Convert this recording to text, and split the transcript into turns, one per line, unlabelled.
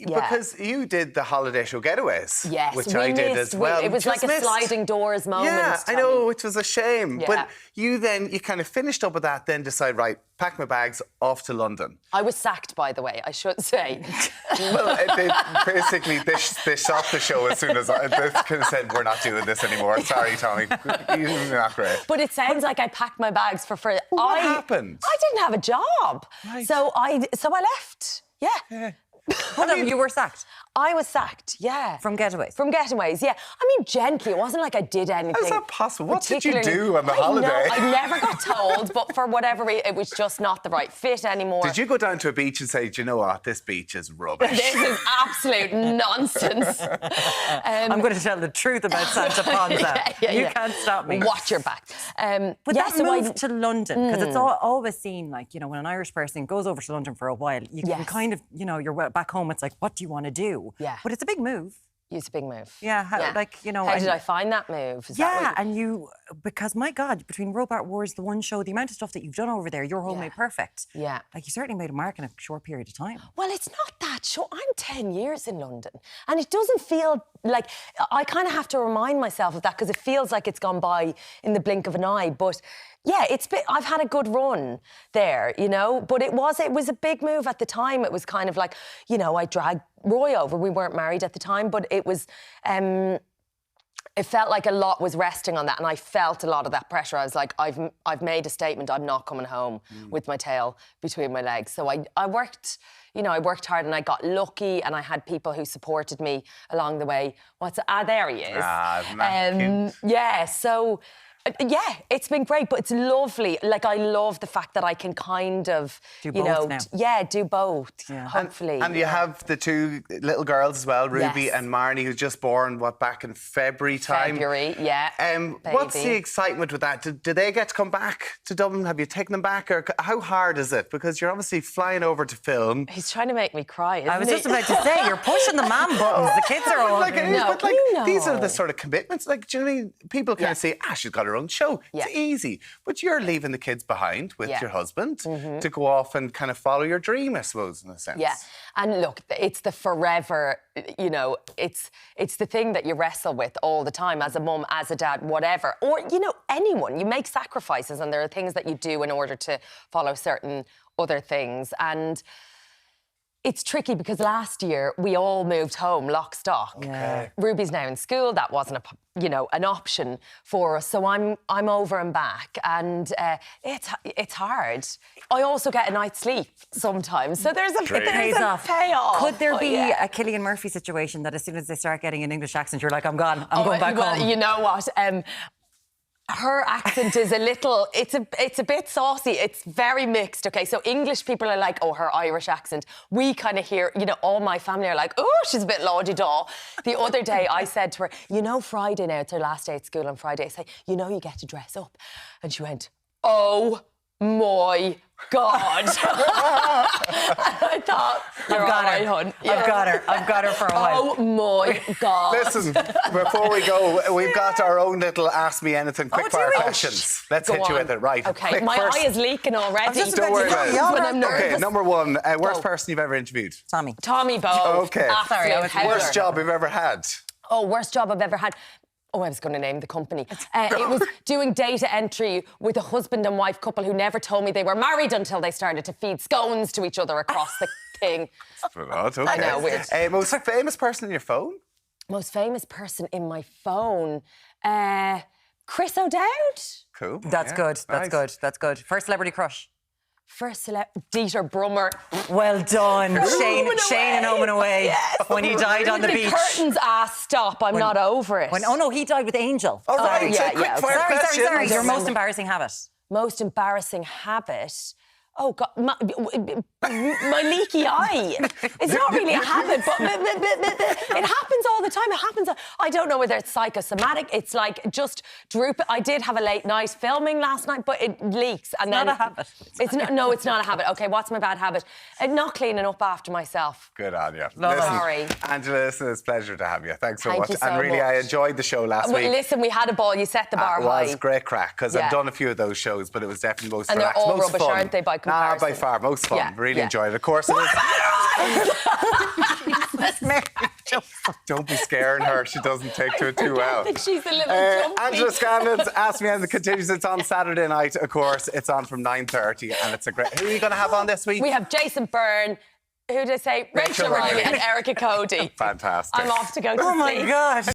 Because you did the holiday show Getaways.
Yes,
which I did as well.
It was like a sliding doors moment.
Yeah,
Tommy.
I know, which was a shame.
Yeah.
But you kind of finished up with that, then decide, right, pack my bags, off to London.
I was sacked, by the way, I should say.
Well, basically, they stopped the show as soon as they kind of said, we're not doing this anymore. Sorry, Tommy. You're not great.
But it sounds like I packed my bags for free.
What happened?
I didn't have a job.
Right.
So I left. Yeah.
Hold on, you were sacked?
I was sacked, yeah.
From Getaways?
From Getaways, yeah. I mean, gently. It wasn't like I did anything.
How's that possible? What did you do on the holiday?
I never got told, but for whatever reason, it was just not the right fit anymore.
Did you go down to a beach and say, do you know what, this beach is rubbish?
This is absolute nonsense.
I'm going to tell the truth about Santa Ponza. You can't stop me.
Watch your back.
But that move to London, because it's always seen, like, you know, when an Irish person goes over to London for a while, you can kind of, you know, you're back home, it's like, what do you want to do?
Yeah.
But it's a big move.
It's a big move.
Yeah, like, you know...
How did I find that move?
Because, my God, between Robot Wars, the one show, the amount of stuff that you've done over there, Your Home Made Perfect.
Yeah.
Like, you certainly made a mark in a short period of time.
Well, it's not that short. I'm 10 years in London. And it doesn't feel like... I kind of have to remind myself of that because it feels like it's gone by in the blink of an eye. But... yeah, I've had a good run there, you know, but it was a big move at the time. It was kind of like, you know, I dragged Roy over. We weren't married at the time, but it was, it felt like a lot was resting on that, and I felt a lot of that pressure. I was like, I've made a statement. I'm not coming home with my tail between my legs. So I worked, you know, I worked hard, and I got lucky, and I had people who supported me along the way. There he is. Yeah, so. Yeah, it's been great, but it's lovely. Like, I love the fact that I can kind of,
do both now.
Do both, hopefully.
And you have the two little girls as well, Ruby and Marnie, who's just born, back in February time?
February, yeah.
What's the excitement with that? Do they get to come back to Dublin? Have you taken them back? Or how hard is it? Because you're obviously flying over to film.
He's trying to make me cry, isn't
I was just about to say, you're pushing the man buttons. The kids are all...
These are the sort of commitments. Like, do you know what I mean? People kind of say, she's got her own show. It's easy. But you're leaving the kids behind with your husband to go off and kind of follow your dream, I suppose, in a sense.
Yeah. And look, it's the forever, you know, it's the thing that you wrestle with all the time as a mum, as a dad, whatever. Or, you know, anyone. You make sacrifices, and there are things that you do in order to follow certain other things. And it's tricky because last year we all moved home lock, stock.
Okay.
Ruby's now in school. That wasn't an option for us. So I'm over and back, and it's hard. I also get a night's sleep sometimes. So there's a payoff.
Could there be a Cillian Murphy situation that as soon as they start getting an English accent, you're like, I'm gone. I'm going back home.
Well, you know what? Her accent is it's a bit saucy. It's very mixed, okay? So English people are like, oh, her Irish accent. We kind of hear, you know, all my family are like, oh, she's a bit la-di-da. The other day I said to her, you know, Friday now, it's her last day at school on Friday. I say, you know, you get to dress up. And she went, oh my God. And I thought,
I've got her for a while.
Oh my God.
Listen, before we go, we've got our own little Ask Me Anything quickfire questions. Let's hit you with it, right?
Okay, my eye is leaking already.
Don't worry about it.
I'm nervous.
Okay, number one, worst person you've ever interviewed?
Tommy Bowe.
Okay. Worst job you've ever had?
Oh, worst job I've ever had. Oh, I was going to name the company. It was doing data entry with a husband and wife couple who never told me they were married until they started to feed scones to each other across the thing.
Okay.
I know, weird.
Most famous person in your phone?
Most famous person in my phone? Chris O'Dowd.
Cool.
That's good. That's good. First celebrity crush?
First Dieter Brummer.
Well done. Shane and Home and Away.
Yes.
When he died on the beach.
The curtains stop. I'm not over it.
Oh no, he died with Angel.
Oh, right.
Sorry. Your most embarrassing habit?
Most embarrassing habit? Oh, God, my leaky eye. It's not really a habit, but it happens all the time. It happens. I don't know whether it's psychosomatic. It's like just droop. I did have a late night filming last night, but it leaks. And
it's not a habit.
It's not a habit. Okay, what's my bad habit? Not cleaning up after myself.
Good on you.
Sorry.
Angela, listen, it's a pleasure to have you. Thanks so much.
You so
and really,
much.
I enjoyed the show last week.
Listen, we had a ball. You set the bar high.
It was great crack, because I've done a few of those shows, but it was definitely most relaxed.
And they're all
most
rubbish,
fun.
aren't they, by comparison?
By far, most fun. Really enjoyed it. Of course it is. Don't be scaring her. She doesn't take to it too well.
I think she's a little jumpy.
Angela Scanlon's Ask Me Anything continues. It's on Saturday night, of course. It's on from 9:30, and it's a great... Who are you going to have on this week?
We have Jason Byrne. Who did I say? Rachel Riley and Erica Cody.
Fantastic.
I'm off to go to sleep.
Oh my God.